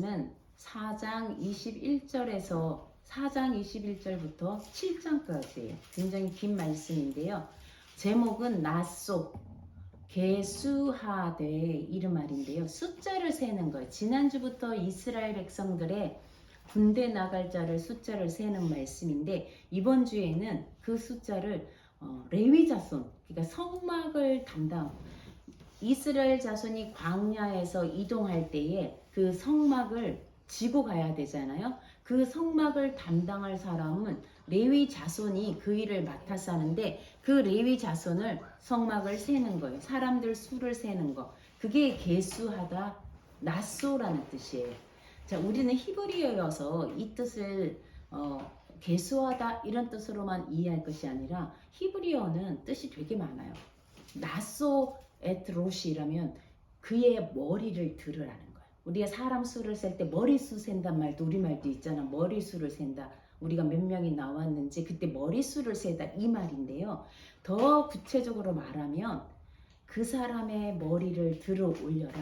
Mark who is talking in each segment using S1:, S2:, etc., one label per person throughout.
S1: 4장 21절에서 4장 21절부터 7장까지예요. 굉장히 긴 말씀인데요. 제목은 낫소 계수하되 이런 말인데요. 숫자를 세는 거예요. 지난주부터 이스라엘 백성들의 군대 나갈 자를 숫자를 세는 말씀인데 이번 주에는 그 숫자를 레위 자손, 그러니까 성막을 담당 이스라엘 자손이 광야에서 이동할 때에 그 성막을 지고 가야 되잖아요. 그 성막을 담당할 사람은 레위 자손이 그 일을 맡아서 하는데 그 레위 자손을 성막을 세는 거예요. 사람들 수를 세는 거. 그게 계수하다 낫소라는 뜻이에요. 자, 우리는 히브리어여서 이 뜻을 계수하다 이런 뜻으로만 이해할 것이 아니라 히브리어는 뜻이 되게 많아요. 낫소 에트롯이라면 그의 머리를 들으라는 거예요. 우리가 사람 수를 셀 때 머리수 센단 말도 우리말도 있잖아. 머리수를 센다. 우리가 몇 명이 나왔는지 그때 머리수를 세다 이 말인데요. 더 구체적으로 말하면 그 사람의 머리를 들어 올려라.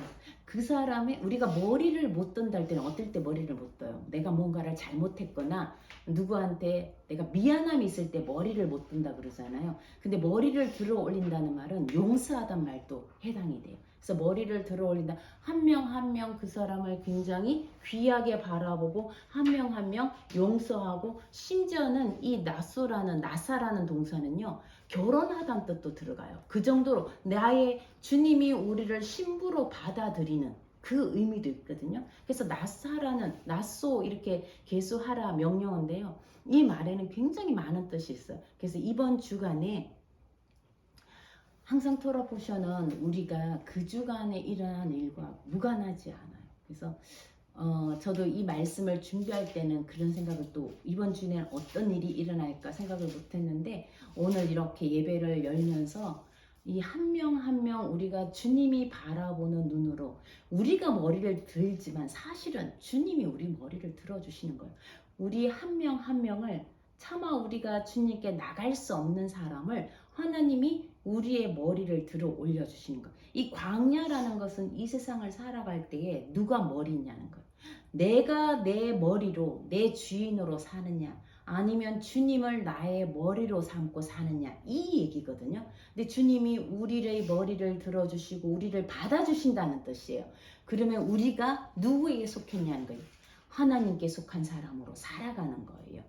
S1: 그 사람의 우리가 머리를 못 든다 할 때는 어떨 때 머리를 못 둬요? 내가 뭔가를 잘못했거나 누구한테 내가 미안함이 있을 때 머리를 못 든다 그러잖아요. 근데 머리를 들어 올린다는 말은 용서하단 말도 해당이 돼요. 그래서 머리를 들어 올린다. 한 명 한 명 그 사람을 굉장히 귀하게 바라보고 한 명 한 명 용서하고 심지어는 이 나소라는 나사라는 동사는요. 결혼하다는 뜻도 들어가요. 그 정도로 나의 주님이 우리를 신부로 받아들이는 그 의미도 있거든요. 그래서 나사라는 낫소 이렇게 계수하라 명령어인데요. 이 말에는 굉장히 많은 뜻이 있어요. 그래서 이번 주간에 항상 토라 포션은 우리가 그 주간에 일어난 일과 무관하지 않아요. 그래서 저도 이 말씀을 준비할 때는 그런 생각을 또 이번 주에는 어떤 일이 일어날까 생각을 못했는데 오늘 이렇게 예배를 열면서 이 한 명 한 명 우리가 주님이 바라보는 눈으로 우리가 머리를 들지만 사실은 주님이 우리 머리를 들어주시는 거예요. 우리 한 명 한 명을 차마 우리가 주님께 나갈 수 없는 사람을 하나님이 우리의 머리를 들어 올려주시는 거예요. 이 광야라는 것은 이 세상을 살아갈 때에 누가 머리 있냐는 거예요. 내가 내 머리로 내 주인으로 사느냐 아니면 주님을 나의 머리로 삼고 사느냐 이 얘기거든요. 근데 주님이 우리의 머리를 들어주시고 우리를 받아주신다는 뜻이에요. 그러면 우리가 누구에게 속했냐는 거예요. 하나님께 속한 사람으로 살아가는 거예요.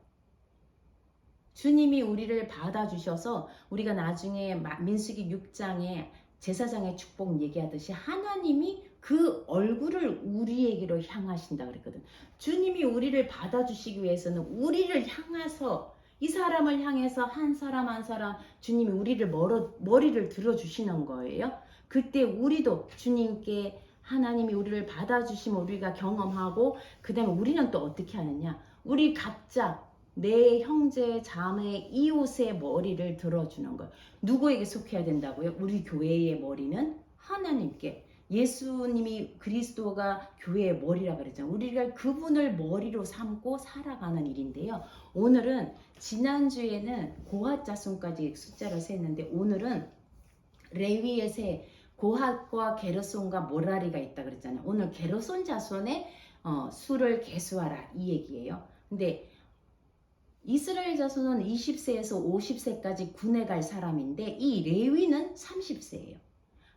S1: 주님이 우리를 받아주셔서 우리가 나중에 민수기 6장에 제사장의 축복 얘기하듯이 하나님이 그 얼굴을 우리에게로 향하신다 그랬거든. 주님이 우리를 받아주시기 위해서는 우리를 향해서 이 사람을 향해서 한 사람 한 사람 주님이 우리를 머리를 들어주시는 거예요. 그때 우리도 주님께 하나님이 우리를 받아주시면 우리가 경험하고 그 다음에 우리는 또 어떻게 하느냐. 우리 각자 내 형제, 자매, 이웃의 머리를 들어주는 거예요. 누구에게 속해야 된다고요? 우리 교회의 머리는 하나님께. 예수님이 그리스도가 교회의 머리라 그랬잖아요. 우리가 그분을 머리로 삼고 살아가는 일인데요. 오늘은 지난주에는 고핫 자손까지 숫자를 셌는데 오늘은 레위의 세 고핫과 게르손과 모라리가 있다 그랬잖아요. 오늘 게르손 자손의 수를 계수하라 이 얘기예요. 근데 이스라엘 자손은 20세에서 50세까지 군에 갈 사람인데 이 레위는 30세예요.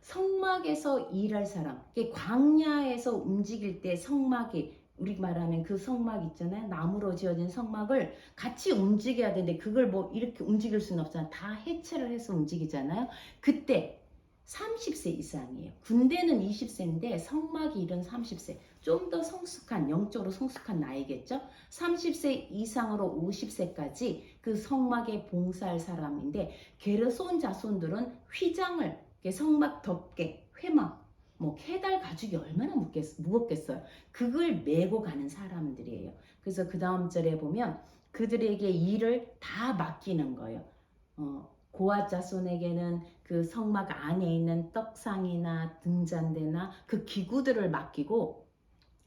S1: 성막에서 일할 사람, 광야에서 움직일 때 성막이 우리 말하면 그 성막 있잖아요. 나무로 지어진 성막을 같이 움직여야 되는데 그걸 뭐 이렇게 움직일 수는 없잖아요. 다 해체를 해서 움직이잖아요. 그때 30세 이상이에요. 군대는 20세인데 성막이 이른 30세. 좀 더 성숙한, 영적으로 성숙한 나이겠죠. 30세 이상으로 50세까지 그 성막에 봉사할 사람인데 게르손 자손들은 휘장을 성막 덮개, 회막, 뭐 케달 가죽이 얼마나 무겁겠어요. 그걸 메고 가는 사람들이에요. 그래서 그 다음 절에 보면 그들에게 일을 다 맡기는 거예요. 고핫 자손에게는 그 성막 안에 있는 떡상이나 등잔대나 그 기구들을 맡기고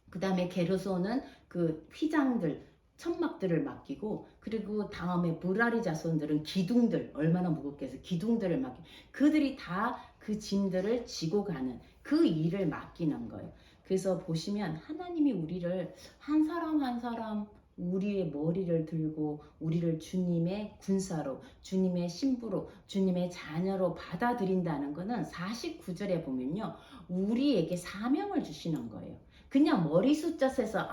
S1: 그 다음에 게르손은 그 휘장들 천막들을 맡기고 그리고 다음에 무라리 자손들은 기둥들 얼마나 무겁겠어요. 기둥들을 맡기고 그들이 다 그 짐들을 지고 가는 그 일을 맡기는 거예요. 그래서 보시면 하나님이 우리를 한 사람 한 사람 우리의 머리를 들고 우리를 주님의 군사로, 주님의 신부로, 주님의 자녀로 받아들인다는 것은 49절에 보면요. 우리에게 사명을 주시는 거예요. 그냥 머리 숫자 세서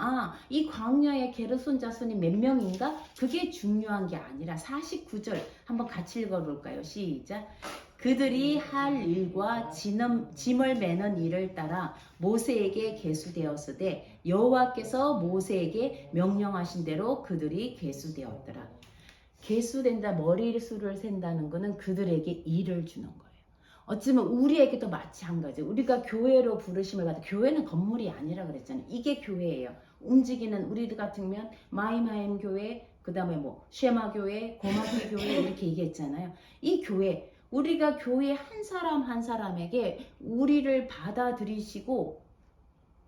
S1: 이 광야의 게르손 자손이 몇 명인가? 그게 중요한 게 아니라 49절 한번 같이 읽어볼까요? 시작. 그들이 할 일과 짐을 매는 일을 따라 모세에게 계수되었으되 여호와께서 모세에게 명령하신 대로 그들이 계수되었더라. 계수된다, 머리수를 센다는 것은 그들에게 일을 주는 거예요. 어쩌면 우리에게도 마찬가지. 우리가 교회로 부르심을 받아. 교회는 건물이 아니라 그랬잖아요. 이게 교회예요. 움직이는 우리들 같으면 마이마임 교회, 그 다음에 뭐 쉐마 교회, 고마키 교회 이렇게 얘기했잖아요. 이 교회, 우리가 교회 한 사람 한 사람에게 우리를 받아들이시고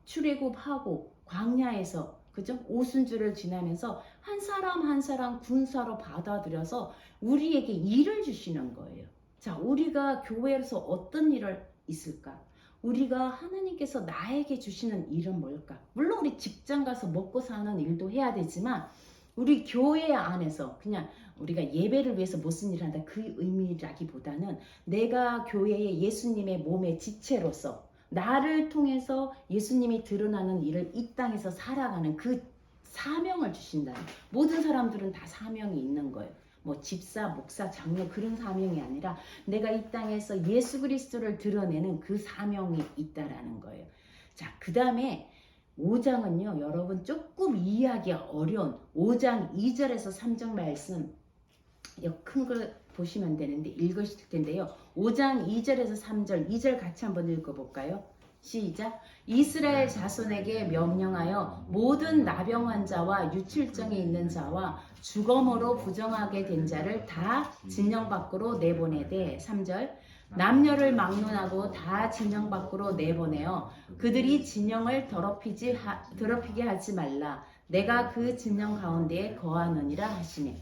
S1: 출애굽하고 광야에서 그죠? 오순절을 지나면서 한 사람 한 사람 군사로 받아들여서 우리에게 일을 주시는 거예요. 자, 우리가 교회에서 어떤 일을 있을까? 우리가 하나님께서 나에게 주시는 일은 뭘까? 물론 우리 직장 가서 먹고 사는 일도 해야 되지만 우리 교회 안에서 그냥 우리가 예배를 위해서 무슨 일을 한다 그 의미라기보다는 내가 교회의 예수님의 몸의 지체로서 나를 통해서 예수님이 드러나는 일을 이 땅에서 살아가는 그 사명을 주신다. 모든 사람들은 다 사명이 있는 거예요. 뭐 집사, 목사, 장로 그런 사명이 아니라 내가 이 땅에서 예수 그리스도를 드러내는 그 사명이 있다라는 거예요. 자, 그 다음에 5장은요. 여러분 조금 이해하기가 어려운 5장 2절에서 3절 말씀 큰 걸 보시면 되는데 읽으실 텐데요. 5장 2절에서 3절 2절 같이 한번 읽어볼까요? 시작. 이스라엘 자손에게 명령하여 모든 나병 환자와 유출증이 있는 자와 주검으로 부정하게 된 자를 다 진영 밖으로 내보내되 3절. 남녀를 막론하고 다 진영 밖으로 내보내어 그들이 진영을 더럽히게 하지 말라. 내가 그 진영 가운데에 거하느니라 하시네.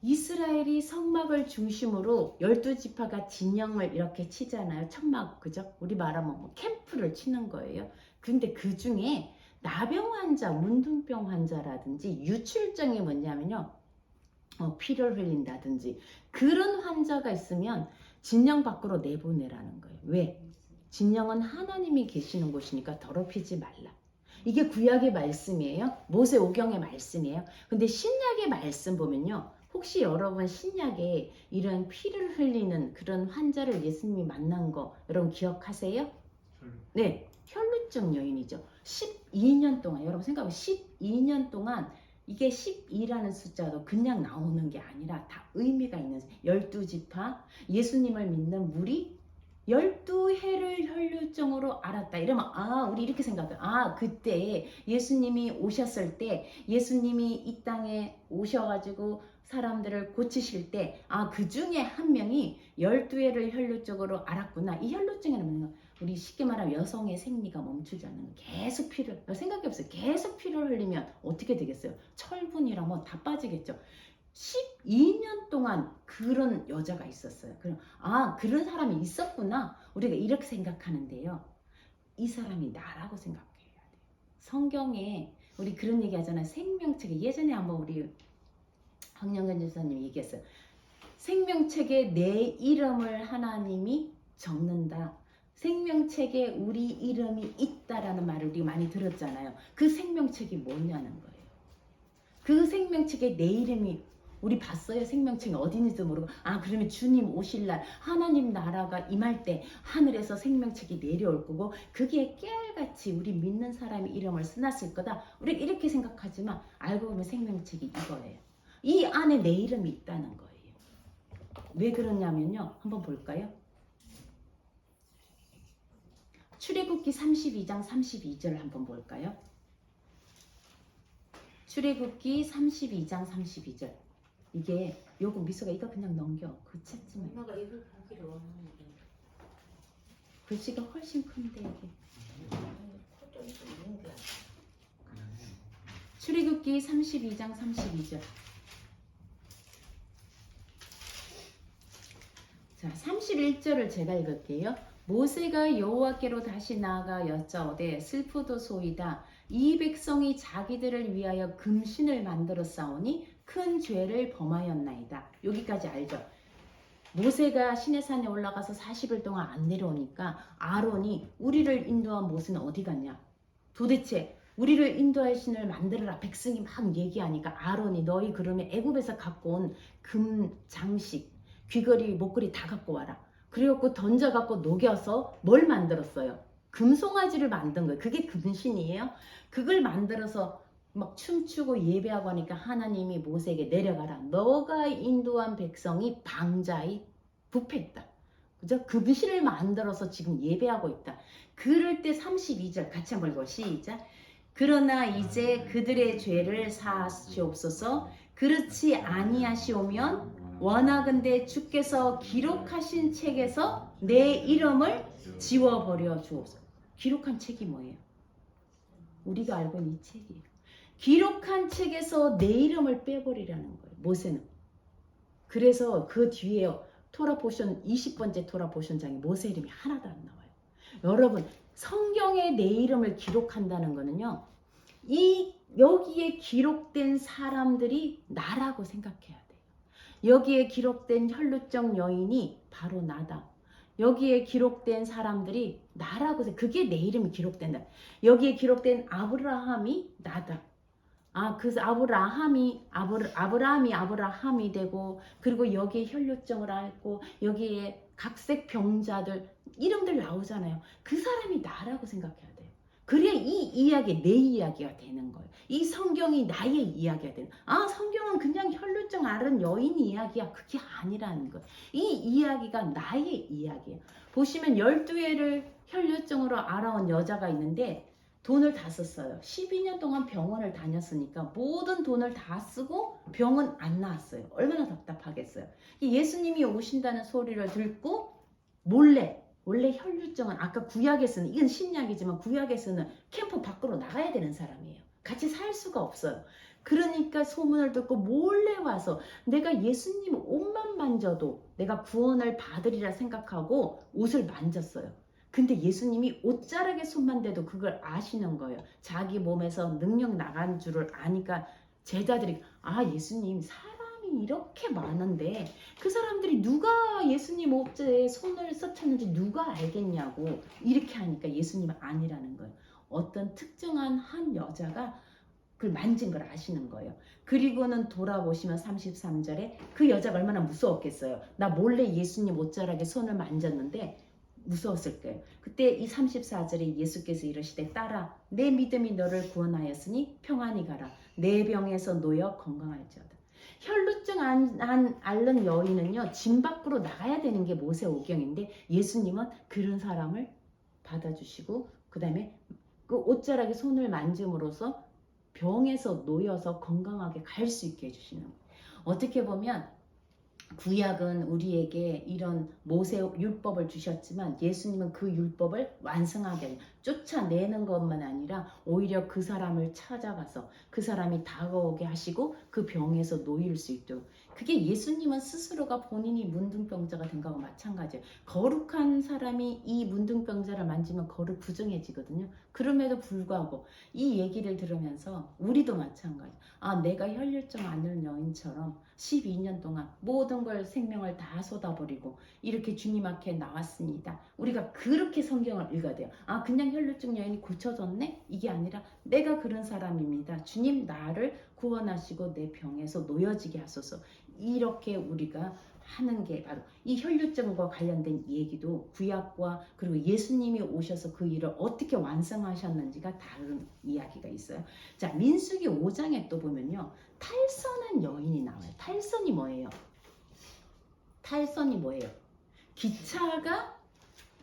S1: 이스라엘이 성막을 중심으로 12지파가 진영을 이렇게 치잖아요. 천막, 그죠? 우리 말하면 뭐 캠프를 치는 거예요. 근데 그 중에 나병 환자, 문둥병 환자라든지 유출증이 뭐냐면요. 피를 흘린다든지 그런 환자가 있으면 진영 밖으로 내보내라는 거예요. 왜? 진영은 하나님이 계시는 곳이니까 더럽히지 말라. 이게 구약의 말씀이에요. 모세오경의 말씀이에요. 근데 신약의 말씀 보면요. 혹시 여러분 신약에 이런 피를 흘리는 그런 환자를 예수님이 만난 거 여러분 기억하세요? 네, 혈루증 여인이죠. 12년 동안 여러분 생각해 12년 동안 이게 12라는 숫자도 그냥 나오는 게 아니라 다 의미가 있는 12지파 예수님을 믿는 무리 12해를 혈루증으로 알았다. 이러면 우리 이렇게 생각해요. 그때 예수님이 오셨을 때 예수님이 이 땅에 오셔가지고 사람들을 고치실 때 그 중에 한 명이 12해를 혈루증으로 알았구나. 이 혈루증에는 뭐냐? 우리 쉽게 말하면 여성의 생리가 멈추지 않는 거예요. 계속 피를 생각해보세요. 계속 피를 흘리면 어떻게 되겠어요? 철분이랑 뭐 다 빠지겠죠. 12년 동안 그런 여자가 있었어요. 그럼 그런 사람이 있었구나. 우리가 이렇게 생각하는데요. 이 사람이 나라고 생각해야 돼요. 성경에 우리 그런 얘기 하잖아요. 생명책에 예전에 한번 우리 황영근 지사님 얘기했어요. 생명책에 내 이름을 하나님이 적는다. 생명책에 우리 이름이 있다라는 말을 우리가 많이 들었잖아요. 그 생명책이 뭐냐는 거예요. 그 생명책에 내 이름이 우리 봤어요. 생명책이 어디 있는지도 모르고 그러면 주님 오실 날 하나님 나라가 임할 때 하늘에서 생명책이 내려올 거고 그게 깨알같이 우리 믿는 사람의 이름을 써놨을 거다. 우리 이렇게 생각하지만 알고 보면 생명책이 이거예요. 이 안에 내 이름이 있다는 거예요. 왜 그러냐면요. 한번 볼까요? 출애굽기 32장 32절을 한번 볼까요? 출애굽기 32장 32절. 이게 요거 미소가 이거 그냥 넘겨. 그 찾지만.
S2: 엄마가 이걸 보기를 원하는데.
S1: 글씨가 훨씬 큰데 이게.
S2: 코도 있는 게.
S1: 출애굽기 32장 32절. 자, 31절을 제가 읽을게요. 모세가 여호와께로 다시 나아가 여짜오되 슬프도소이다. 이 백성이 자기들을 위하여 금신을 만들어 싸우니 큰 죄를 범하였나이다. 여기까지 알죠? 모세가 시내산에 올라가서 40일 동안 안 내려오니까 아론이 우리를 인도한 모세는 어디 갔냐? 도대체 우리를 인도할 신을 만들어라. 백성이 막 얘기하니까 아론이 너희 그러면 애굽에서 갖고 온 금 장식, 귀걸이, 목걸이 다 갖고 와라. 그래갖고 던져갖고 녹여서 뭘 만들었어요? 금송아지를 만든 거예요. 그게 금신이에요. 그걸 만들어서 막 춤추고 예배하고 하니까 하나님이 모세에게 내려가라. 너가 인도한 백성이 방자히 부패했다. 그죠? 금신을 만들어서 지금 예배하고 있다. 그럴 때 32절 같이 한번 읽어. 시작. 그러나 이제 그들의 죄를 사하시옵소서. 그렇지 아니하시오면 원하건대 주께서 기록하신 책에서 내 이름을 지워버려 주옵소서. 기록한 책이 뭐예요? 우리가 알고 있는 이 책이에요. 기록한 책에서 내 이름을 빼버리라는 거예요. 모세는. 그래서 그 뒤에요. 토라 포션 20번째 토라 포션장에 모세 이름이 하나도 안 나와요. 여러분 성경에 내 이름을 기록한다는 거는요. 여기에 기록된 사람들이 나라고 생각해야 돼요. 여기에 기록된 혈루증 여인이 바로 나다. 여기에 기록된 사람들이 나라고 생각해. 그게 내 이름이 기록된다. 여기에 기록된 아브라함이 나다. 그 아브라함이 되고 그리고 여기에 혈루증을 앓고 여기에 각색 병자들 이름들 나오잖아요. 그 사람이 나라고 생각해야 돼요. 그래야 이 이야기 내 이야기가 되는 거예요. 이 성경이 나의 이야기가 되는 거예요. 성경은 그냥 혈루증 앓은 여인 이야기야. 그게 아니라는 거예요. 이 이야기가 나의 이야기예요. 보시면 12회를 혈루증으로 앓아온 여자가 있는데 돈을 다 썼어요. 12년 동안 병원을 다녔으니까 모든 돈을 다 쓰고 병은 안 나았어요. 얼마나 답답하겠어요. 예수님이 오신다는 소리를 듣고 원래 혈루증은 아까 구약에서는 이건 신약이지만 구약에서는 캠프 밖으로 나가야 되는 사람이에요. 같이 살 수가 없어요. 그러니까 소문을 듣고 몰래 와서 내가 예수님 옷만 만져도 내가 구원을 받으리라 생각하고 옷을 만졌어요. 근데 예수님이 옷자락에 손만 대도 그걸 아시는 거예요. 자기 몸에서 능력 나간 줄을 아니까 제자들이 예수님 사람이 이렇게 많은데 그 사람들이 누가 예수님 옷자에 손을 써쳤는지 누가 알겠냐고 이렇게 하니까 예수님은 아니라는 거예요. 어떤 특정한 한 여자가 그걸 만진 걸 아시는 거예요. 그리고는 돌아보시면 33절에 그 여자가 얼마나 무서웠겠어요. 나 몰래 예수님 옷자락에 손을 만졌는데 무서웠을 거예요. 그때 이 34절에 예수께서 이르시되 딸아 내 믿음이 너를 구원하였으니 평안히 가라. 내 병에서 놓여 건강할지어다. 혈루증 앓는 여인은요 진 밖으로 나가야 되는 게 모세오경인데 예수님은 그런 사람을 받아주시고 그 다음에 그 옷자락에 손을 만짐으로써 병에서 놓여서 건강하게 갈 수 있게 해주시는 거예요. 어떻게 보면 구약은 우리에게 이런 모세 율법을 주셨지만 예수님은 그 율법을 완성하게 쫓아내는 것만 아니라 오히려 그 사람을 찾아가서 그 사람이 다가오게 하시고 그 병에서 놓일 수 있도록 그게 예수님은 스스로가 본인이 문둥병자가 된 거하고 마찬가지예요. 거룩한 사람이 이 문둥병자를 만지면 거룩 부정해지거든요. 그럼에도 불구하고 이 얘기를 들으면서 우리도 마찬가지. 내가 혈루증 앓는 여인처럼 12년 동안 모든 걸 생명을 다 쏟아버리고 이렇게 주님 앞에 나왔습니다. 우리가 그렇게 성경을 읽어야 돼요. 그냥 혈루증 여인이 고쳐졌네? 이게 아니라 내가 그런 사람입니다. 주님 나를 구원하시고 내 병에서 놓여지게 하소서. 이렇게 우리가 하는 게 바로 이 혈루증과 관련된 얘기도 구약과 그리고 예수님이 오셔서 그 일을 어떻게 완성하셨는지가 다른 이야기가 있어요. 자, 민수기 5장에 또 보면요. 탈선한 여인이 나와요. 탈선이 뭐예요? 기차가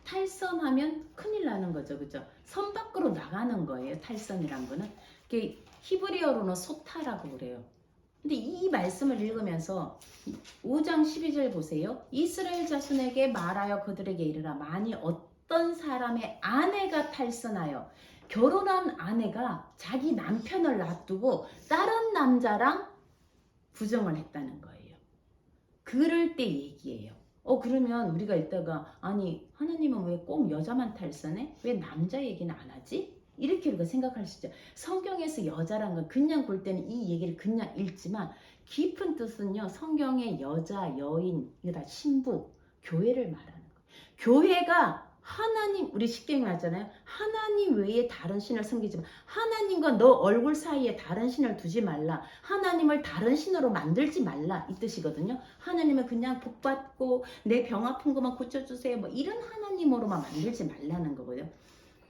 S1: 탈선하면 큰일 나는 거죠. 그죠? 선 밖으로 나가는 거예요. 탈선이란 거는. 히브리어로는 소타라고 그래요. 근데 이 말씀을 읽으면서 5장 12절 보세요. 이스라엘 자손에게 말하여 그들에게 이르라. 만일 어떤 사람의 아내가 탈선하여 결혼한 아내가 자기 남편을 놔두고 다른 남자랑 부정을 했다는 거예요. 그럴 때 얘기예요. 그러면 우리가 이따가 아니 하나님은 왜 꼭 여자만 탈선해? 왜 남자 얘기는 안 하지? 이렇게 우리가 생각할 수 있죠. 성경에서 여자란 건 그냥 볼 때는 이 얘기를 그냥 읽지만 깊은 뜻은요. 성경의 여자, 여인, 이거 다 신부, 교회를 말하는 거예요. 교회가 하나님, 우리 십계명 하잖아요. 하나님 외에 다른 신을 섬기지 마. 하나님과 너 얼굴 사이에 다른 신을 두지 말라. 하나님을 다른 신으로 만들지 말라. 이 뜻이거든요. 하나님은 그냥 복받고 내 병 아픈 것만 고쳐주세요. 뭐 이런 하나님으로만 만들지 말라는 거거든요.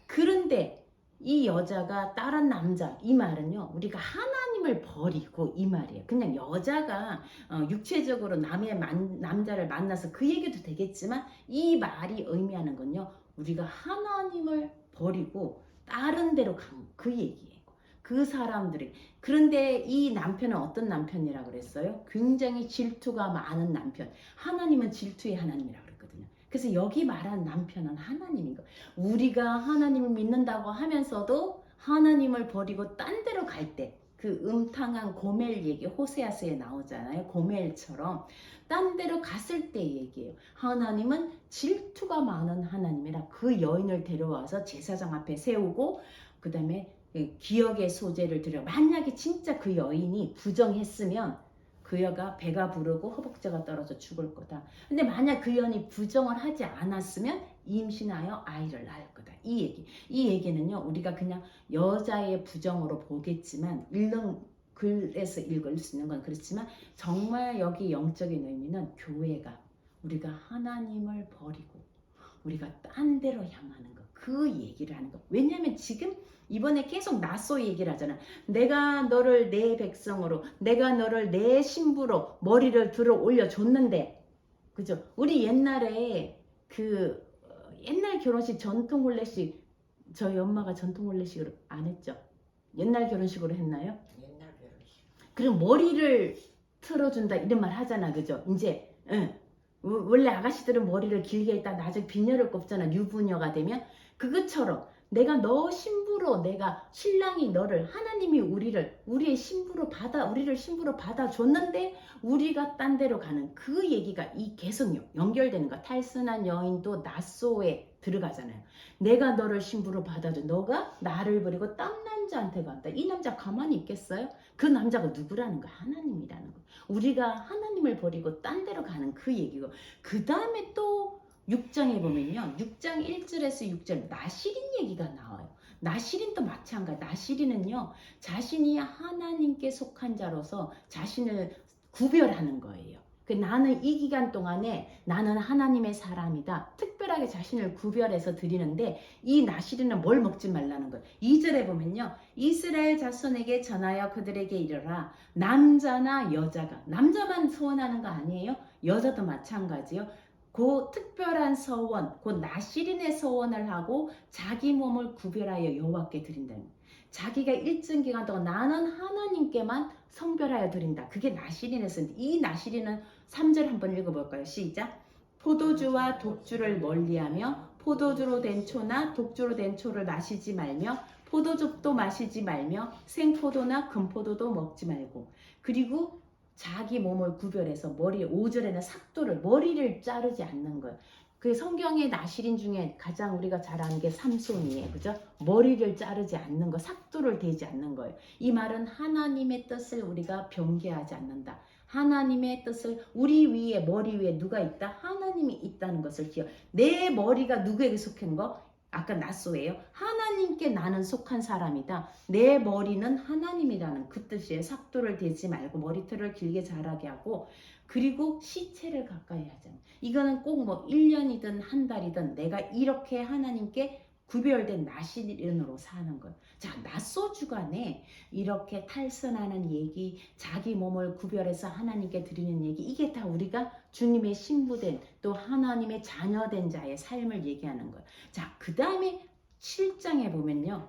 S1: 그런데 이 여자가 다른 남자, 이 말은요, 우리가 하나님을 버리고 이 말이에요. 그냥 여자가 육체적으로 남자를 만나서 그 얘기도 되겠지만 이 말이 의미하는 건요, 우리가 하나님을 버리고 다른 데로 간 그 얘기예요. 그 사람들이. 그런데 이 남편은 어떤 남편이라고 그랬어요? 굉장히 질투가 많은 남편. 하나님은 질투의 하나님이라고 그랬거든요. 그래서 여기 말한 남편은 하나님인 거예요. 우리가 하나님을 믿는다고 하면서도 하나님을 버리고 딴 데로 갈 때, 그 음탕한 고멜 얘기 호세아서에 나오잖아요. 고멜처럼 딴 데로 갔을 때 얘기예요. 하나님은 질투가 많은 하나님이라 그 여인을 데려와서 제사장 앞에 세우고 그 다음에 기억의 소재를 드려. 만약에 진짜 그 여인이 부정했으면 그 여가 배가 부르고 허벅지가 떨어져 죽을 거다. 근데 만약 그 여인이 부정을 하지 않았으면 임신하여 아이를 낳을 거다. 이 얘기는요. 우리가 그냥 여자의 부정으로 보겠지만 읽는 글에서 읽을 수 있는 건 그렇지만 정말 여기 영적인 의미는 교회가 우리가 하나님을 버리고 우리가 딴 데로 향하는 거. 그 얘기를 하는 거. 왜냐하면 지금 이번에 계속 나소 얘기를 하잖아. 내가 너를 내 백성으로, 내가 너를 내 신부로 머리를 들어 올려줬는데, 그죠? 우리 옛날에 옛날 결혼식 전통 혼례식 저희 엄마가 전통 혼례식으로 안 했죠? 옛날 결혼식으로 했나요?
S2: 옛날 결혼식.
S1: 그럼 머리를 틀어준다 이런 말 하잖아, 그죠? 이제 원래 아가씨들은 머리를 길게 했다 나중에 비녀를 꼽잖아, 유부녀가 되면. 그것처럼 내가 너 신부로, 내가 신랑이 너를, 하나님이 우리의 신부로 우리를 신부로 받아줬는데 우리가 딴 데로 가는 그 얘기가 계속 연결되는 거야. 탈선한 여인도 나소에 들어가잖아요. 내가 너를 신부로 받아줘. 너가 나를 버리고 딴 남자한테 간다. 이 남자 가만히 있겠어요? 그 남자가 누구라는 거야? 하나님이라는 거야. 우리가 하나님을 버리고 딴 데로 가는 그 얘기고, 그 다음에 또 6장에 보면요. 6장 1절에서 6절 나시린 얘기가 나와요. 나시린도 마찬가지. 나시린은요. 자신이 하나님께 속한 자로서 자신을 구별하는 거예요. 나는 이 기간 동안에 나는 하나님의 사람이다. 특별하게 자신을 구별해서 드리는데 이 나시린은 뭘 먹지 말라는 거예요. 2절에 보면요. 이스라엘 자손에게 전하여 그들에게 이르라. 남자나 여자가, 남자만 서원하는 거 아니에요? 여자도 마찬가지요. 그 특별한 서원, 그 나시린의 서원을 하고 자기 몸을 구별하여 여호와께 드린다는 거예요. 자기가 일정 기간 동안 나는 하나님께만 성별하여 드린다. 그게 나시린의 서원. 이 나시린은 3절 한번 읽어볼까요? 시작. 포도주와 독주를 멀리하며 포도주로 된 초나 독주로 된 초를 마시지 말며 포도즙도 마시지 말며 생포도나 금포도도 먹지 말고, 그리고 자기 몸을 구별해서 5절에는 머리를 자르지 않는 거예요. 그 성경의 나시린 중에 가장 우리가 잘 아는 게 삼손이에요. 그죠? 머리를 자르지 않는 거, 삭도를 대지 않는 거예요. 이 말은 하나님의 뜻을 우리가 변개하지 않는다. 하나님의 뜻을 머리 위에 누가 있다? 하나님이 있다는 것을 기억. 내 머리가 누구에게 속한 거? 아까 나소예요. 하나님께 나는 속한 사람이다. 내 머리는 하나님이라는 그 뜻이에요. 삭도를 대지 말고 머리털을 길게 자라게 하고, 그리고 시체를 가까이 하잖아요. 이거는 꼭 1년이든 한 달이든 내가 이렇게 하나님께 구별된 나시린으로 사는 거예요. 자, 나소 주간에 이렇게 탈선하는 얘기, 자기 몸을 구별해서 하나님께 드리는 얘기, 이게 다 우리가 주님의 신부된, 또 하나님의 자녀된 자의 삶을 얘기하는 거예요. 자, 그 다음에 7장에 보면요.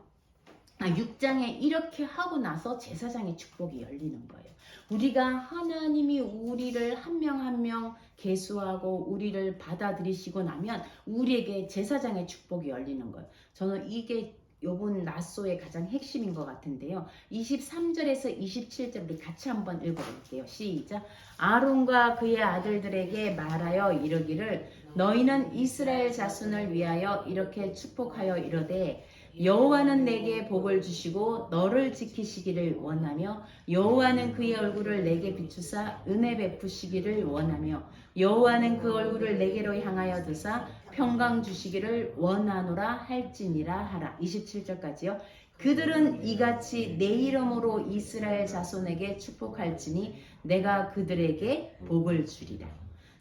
S1: 6장에 이렇게 하고 나서 제사장의 축복이 열리는 거예요. 우리가 하나님이 우리를 한 명 한 명 계수하고 우리를 받아들이시고 나면 우리에게 제사장의 축복이 열리는 거예요. 저는 이게 요번 나소의 가장 핵심인 것 같은데요. 23절에서 27절 우리 같이 한번 읽어볼게요. 시작. 아론과 그의 아들들에게 말하여 이르기를 너희는 이스라엘 자손을 위하여 이렇게 축복하여 이르되 여호와는 내게 복을 주시고 너를 지키시기를 원하며 여호와는 그의 얼굴을 내게 비추사 은혜 베푸시기를 원하며 여호와는 그 얼굴을 내게로 향하여 드사 평강 주시기를 원하노라 할지니라 하라. 27절까지요. 그들은 이같이 내 이름으로 이스라엘 자손에게 축복할지니 내가 그들에게 복을 주리라.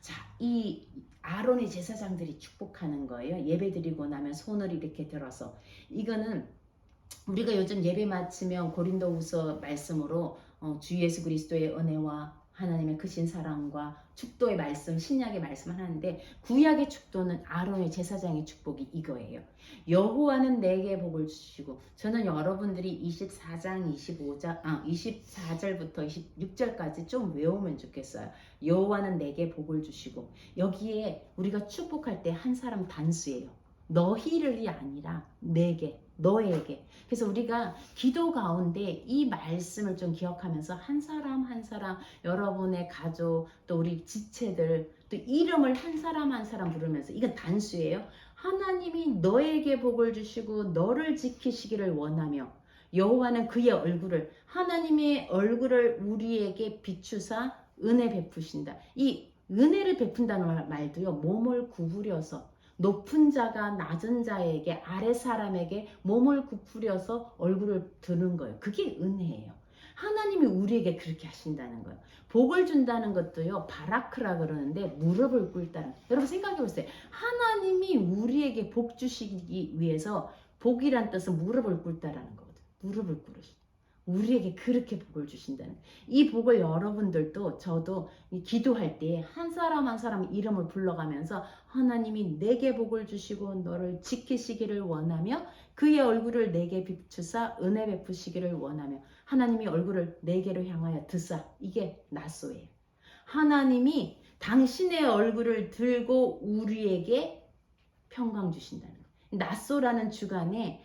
S1: 자, 이 아론의 제사장들이 축복하는 거예요. 예배드리고 나면 손을 이렇게 들어서. 이거는 우리가 요즘 예배 마치면 고린도후서 말씀으로 주 예수 그리스도의 은혜와 하나님의 크신 사랑과 축도의 말씀, 신약의 말씀을 하는데 구약의 축도는 아론의 제사장의 축복이 이거예요. 여호와는 내게 복을 주시고, 저는 여러분들이 24절부터 26절까지 좀 외우면 좋겠어요. 여호와는 내게 복을 주시고, 여기에 우리가 축복할 때 한 사람 단수예요. 너희를이 아니라 내게, 너에게. 그래서 우리가 기도 가운데 이 말씀을 좀 기억하면서 한 사람 한 사람, 여러분의 가족, 또 우리 지체들, 또 이름을 한 사람 한 사람 부르면서, 이건 단수예요. 하나님이 너에게 복을 주시고 너를 지키시기를 원하며 여호와는 그의 얼굴을, 하나님의 얼굴을 우리에게 비추사 은혜 베푸신다. 이 은혜를 베푼다는 말도요, 몸을 구부려서 높은 자가 낮은 자에게, 아래 사람에게 몸을 구부려서 얼굴을 드는 거예요. 그게 은혜예요. 하나님이 우리에게 그렇게 하신다는 거예요. 복을 준다는 것도요, 바라크라 그러는데 무릎을 꿇다는. 여러분 생각해 보세요. 하나님이 우리에게 복 주시기 위해서, 복이란 뜻은 무릎을 꿇다라는 거거든요. 무릎을 꿇으시. 우리에게 그렇게 복을 주신다는. 이 복을 여러분들도, 저도 기도할 때 한 사람 한 사람 이름을 불러가면서 하나님이 내게 복을 주시고 너를 지키시기를 원하며 그의 얼굴을 내게 비추사 은혜 베푸시기를 원하며 하나님이 얼굴을 내게로 향하여 드사. 이게 나소예요. 하나님이 당신의 얼굴을 들고 우리에게 평강 주신다는 거예요. 나소라는 주간에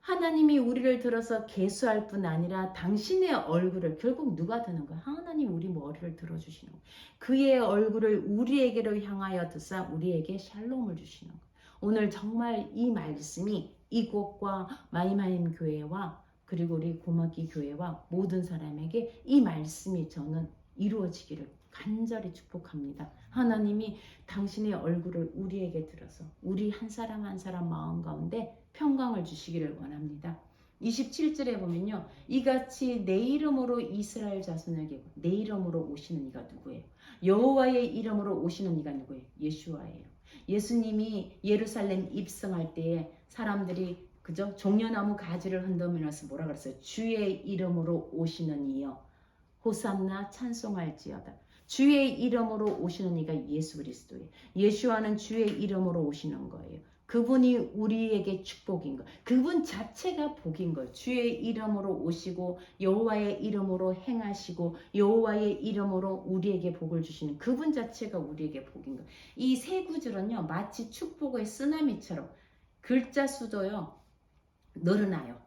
S1: 하나님이 우리를 들어서 계수할 뿐 아니라 당신의 얼굴을, 결국 누가 드는 거야? 하나님이 우리 머리를 들어주시는 거야. 그의 얼굴을 우리에게로 향하여 드사 우리에게 샬롬을 주시는 거야. 오늘 정말 이 말씀이 이곳과 마이마임 교회와 그리고 우리 고막기 교회와 모든 사람에게 이 말씀이 저는 이루어지기를 간절히 축복합니다. 하나님이 당신의 얼굴을 우리에게 들어서 우리 한 사람 한 사람 마음 가운데 평강을 주시기를 원합니다. 27절에 보면요, 이같이 내 이름으로 이스라엘 자손에게, 내 이름으로 오시는 이가 누구예요? 여호와의 이름으로 오시는 이가 누구예요? 예수와예요. 예수님이 예루살렘 입성할 때에 사람들이 그죠? 종려나무 가지를 흔들면서 뭐라 그랬어요? 주의 이름으로 오시는 이여 호산나 찬송할지어다. 주의 이름으로 오시는 이가 예수 그리스도예요. 예수와는 주의 이름으로 오시는 거예요. 그분이 우리에게 축복인 거예요. 그분 자체가 복인 거예요. 주의 이름으로 오시고 여호와의 이름으로 행하시고 여호와의 이름으로 우리에게 복을 주시는 그분 자체가 우리에게 복인 거예요. 이 세 구절은요, 마치 축복의 쓰나미처럼 글자 수도요 늘어나요.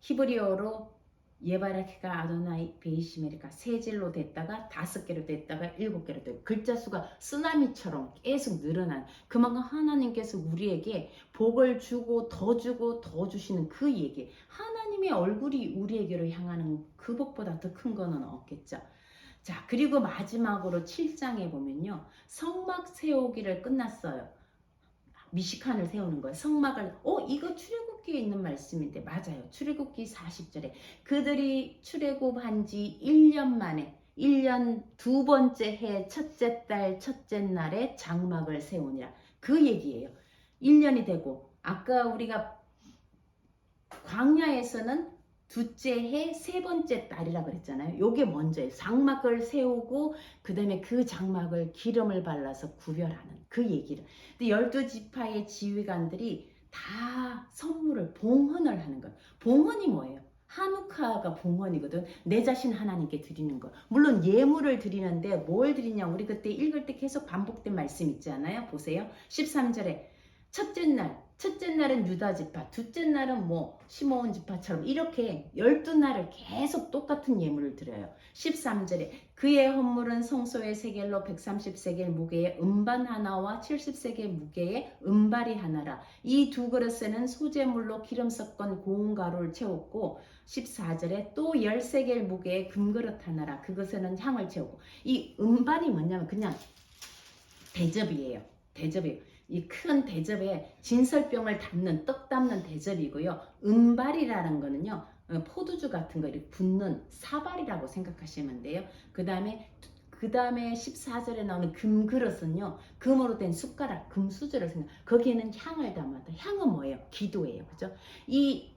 S1: 히브리어로 예바라키가 아도나이 베이시메리카, 세 질로 됐다가 5개로 됐다가 7개로 되고, 글자 수가 쓰나미처럼 계속 늘어난, 그만큼 하나님께서 우리에게 복을 주고 더 주시는 그 얘기. 하나님의 얼굴이 우리에게로 향하는 그 복보다 더 큰 거는 없겠죠. 자, 그리고 마지막으로 7장에 보면요, 성막 세우기를 끝났어요. 미시칸을 세우는 거예요. 성막을. 이거 출애굽기에 있는 말씀인데, 맞아요. 출애굽기 40절에 그들이 출애굽한 지 1년 만에, 1년 두 번째 해 첫째 달 첫째 날에 장막을 세우니라. 그 얘기예요. 1년이 되고, 아까 우리가 광야에서는 둘째 해 세 번째 달이라 그랬잖아요. 요게 먼저예요. 장막을 세우고 그 다음에 그 장막을 기름을 발라서 구별하는 그 얘기를. 근데 12지파의 지휘관들이 다 선물을, 봉헌을 하는 거예요. 봉헌이 뭐예요? 하누카가 봉헌이거든. 내 자신 하나님께 드리는 거. 물론 예물을 드리는데 뭘 드리냐, 우리 그때 읽을 때 계속 반복된 말씀 있잖아요. 보세요. 13절에 첫째 날 첫째 날은 유다 지파, 둘째 날은 뭐 시므온 지파처럼 이렇게 12날을 계속 똑같은 예물을 드려요. 13절에 그의 헌물은 성소의 세겔로 130세겔 무게의 음반 하나와 70세겔 무게의 음발이 하나라. 이 두 그릇에는 소재물로 기름 섞은 고운 가루를 채웠고 14절에 또 10세겔 무게의 금그릇 하나라. 그것에는 향을 채우고. 이 음발이 뭐냐면 그냥 대접이에요. 대접이에요. 이 큰 대접에 진설병을 담는 떡 담는 대접이고요. 음발이라는 거는요. 포도주 같은 거 이렇게 붓는 사발이라고 생각하시면 돼요. 그 다음에 14절에 나오는 금그릇은요. 금으로 된 숟가락, 금수저를 생각. 거기에는 향을 담았다. 향은 뭐예요? 기도예요. 그죠? 이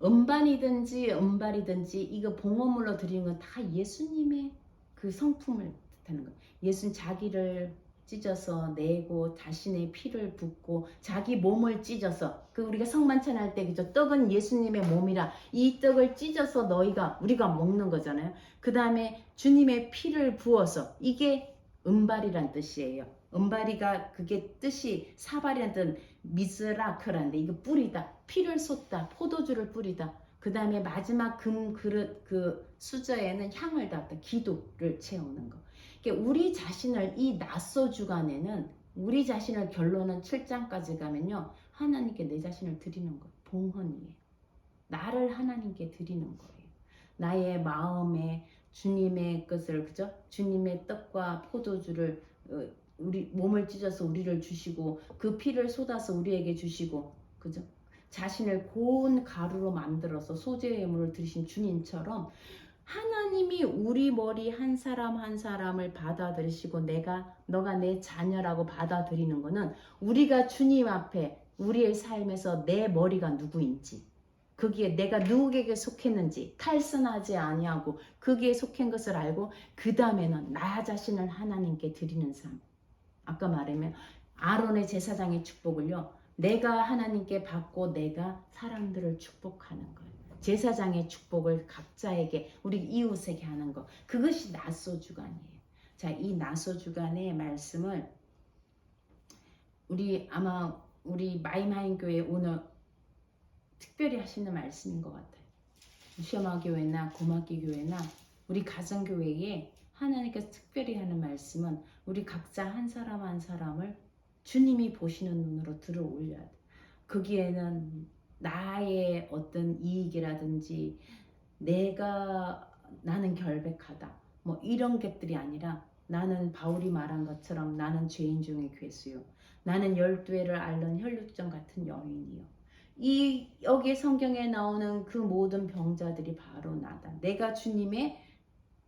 S1: 음반이든지 음발이든지 이거 봉헌물로 드리는 건 다 예수님의 그 성품을 뜻하는 거예요. 예수는 자기를 찢어서 내고 자신의 피를 붓고 자기 몸을 찢어서 그 우리가 성만찬 할 때 그죠? 떡은 예수님의 몸이라 이 떡을 찢어서 우리가 먹는 거잖아요. 그 다음에 주님의 피를 부어서 이게 음발이란 뜻이에요. 음발이가 그게 뜻이 사발이란 뜻은 미스라크라는데 이거 뿌리다 피를 쏟다 포도주를 뿌리다 그 다음에 마지막 금 그릇 그 수저에는 향을 담다 기도를 채우는 거. 우리 자신을 이 낮소 주간에는 우리 자신을 결론은 7장까지 가면요 하나님께 내 자신을 드리는 거예요. 봉헌이에요. 나를 하나님께 드리는 거예요. 나의 마음에 주님의 것을 그죠? 주님의 떡과 포도주를 우리 몸을 찢어서 우리를 주시고 그 피를 쏟아서 우리에게 주시고 그죠? 자신을 고운 가루로 만들어서 소재의 예물을 드리신 주님처럼 하나님이 우리 머리 한 사람 한 사람을 받아들이시고 너가 내 자녀라고 받아들이는 거는 우리가 주님 앞에 우리의 삶에서 내 머리가 누구인지 거기에 내가 누구에게 속했는지 탈선하지 아니하고 거기에 속한 것을 알고 그 다음에는 나 자신을 하나님께 드리는 삶. 아까 말하면 아론의 제사장의 축복을요. 내가 하나님께 받고 내가 사람들을 축복하는 거예요. 제사장의 축복을 각자에게 우리 이웃에게 하는 거. 그것이 낮소 주간이에요. 자, 이 낮소 주간의 말씀을 우리 마이마인 교회 오늘 특별히 하시는 말씀인 것 같아요. 시험아 교회나 고막기 교회나 우리 가정교회에 하나님께서 특별히 하는 말씀은 우리 각자 한 사람 한 사람을 주님이 보시는 눈으로 들어 올려야 돼. 거기에는 나의 어떤 이익이라든지 나는 결백하다 뭐 이런 것들이 아니라 나는 바울이 말한 것처럼 나는 죄인 중에 괴수요. 나는 12회를 앓는 혈육정 같은 여인이요. 여기 성경에 나오는 그 모든 병자들이 바로 나다. 내가 주님의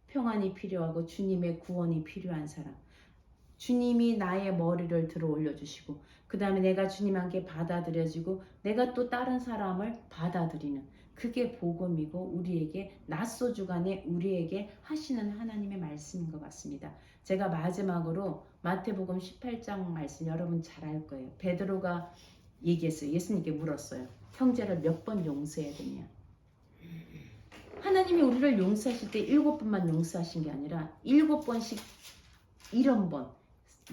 S1: 평안이 필요하고 주님의 구원이 필요한 사람. 주님이 나의 머리를 들어 올려주시고 그 다음에 내가 주님 함께 받아들여지고 내가 또 다른 사람을 받아들이는 그게 복음이고 우리에게 낮소 주간에 우리에게 하시는 하나님의 말씀인 것 같습니다. 제가 마지막으로 마태복음 18장 말씀 여러분 잘 알 거예요. 베드로가 얘기했어요. 예수님께 물었어요. 형제를 몇 번 용서해야 되냐. 하나님이 우리를 용서하실 때 7번만 용서하신 게 아니라 7번씩 1번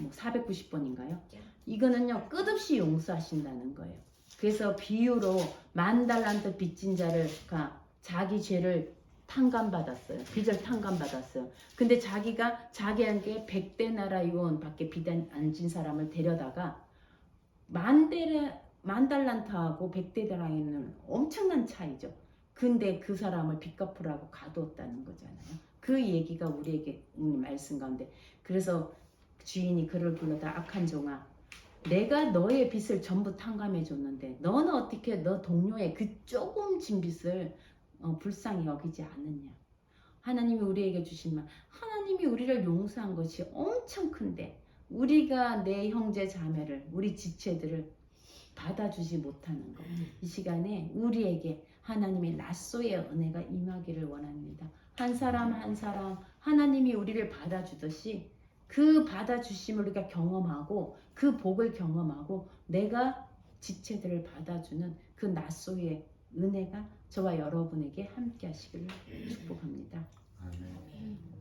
S1: 뭐 490번인가요? 이거는요 끝없이 용서하신다는 거예요. 그래서 비유로 10,000달란트 빚진 자가 자기 죄를 탕감받았어요. 빚을 탕감받았어요. 근데 자기가 자기에게 100데나리온 밖에 빚 안 진 사람을 데려다가 10,000달란트하고 100데나리온은 엄청난 차이죠. 근데 그 사람을 빚 갚으라고 가두었다는 거잖아요. 그 얘기가 우리에게 말씀 가운데. 그래서 주인이 그를 불러다 악한 종아 내가 너의 빚을 전부 탕감해 줬는데 너는 어떻게 너 동료의 그 조금 진 빚을 불쌍히 여기지 않느냐. 하나님이 우리에게 주신 말 하나님이 우리를 용서한 것이 엄청 큰데 우리가 내 형제 자매를 우리 지체들을 받아주지 못하는 것. 이 시간에 우리에게 하나님의 낮소의 은혜가 임하기를 원합니다. 한 사람 한 사람 하나님이 우리를 받아주듯이 그 받아주심을 우리가 경험하고 그 복을 경험하고 내가 지체들을 받아주는 그 낮소의 은혜가 저와 여러분에게 함께 하시기를 축복합니다.
S3: 아멘.